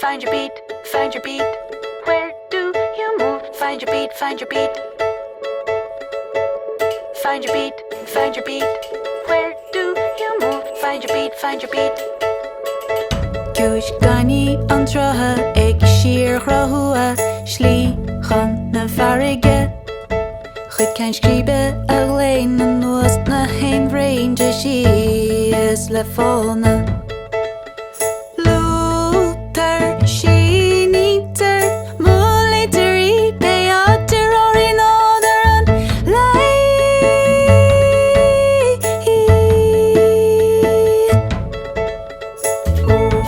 find your beat, find your beat. Where do you move? Find your beat, find your beat. Find your beat, find your beat. Where do you move? Find your beat, find your beat. Kush gani antraha ek shir rahua shli khan na farige. Goed kan schrijven alleen en nooit na heen range she is lefone. Luther she neater military they are terror in other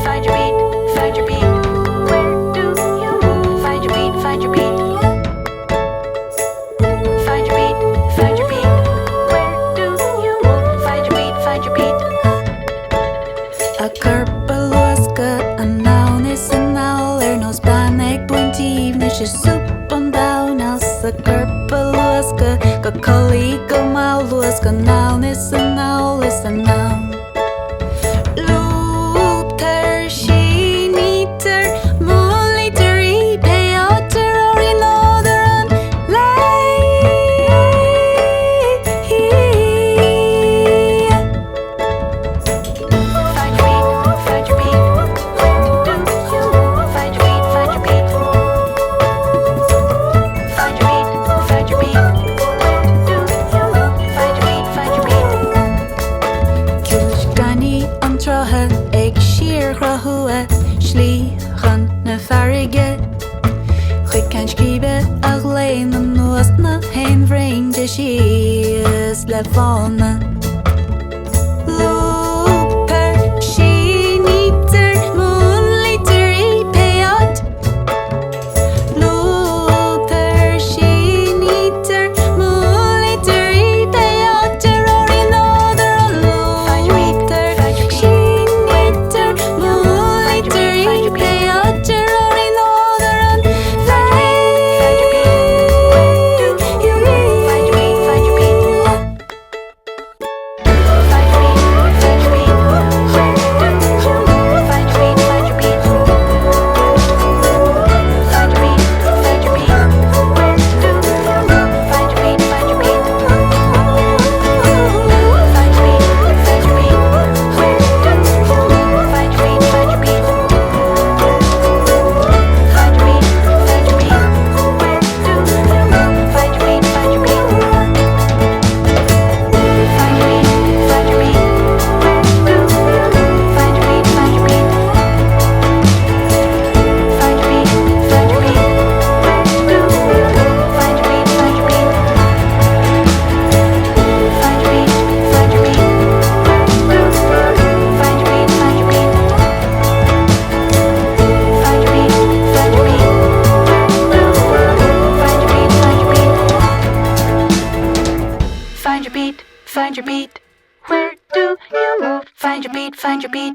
Find your beat, find your beat. Where do you move? Find your beat, find your beat. Find your beat, find your beat. Where do you move? Find your beat, find your beat. A karpaloska a noun is a noun nos banek pointiv nish soup on down as a karpaloska ka kali ka maluska noun is a noun is a noun. Luther she neater military they are terror in northern Find your beat, find your beat. Where do you move? Find your beat, find your beat. Find your beat, find your beat. Where do you move? Find your beat, find your beat. Kush gani antraha ek shir rahua shli khan na farige. Goed kan schrijven alleen en nooit na heen range she is lefone. Luther she neater military payot. Luther she neater military payot terror in other. Luther she neater military payot terror in other. Find your beat, find your beat. Where do you move? Find your beat, find your beat.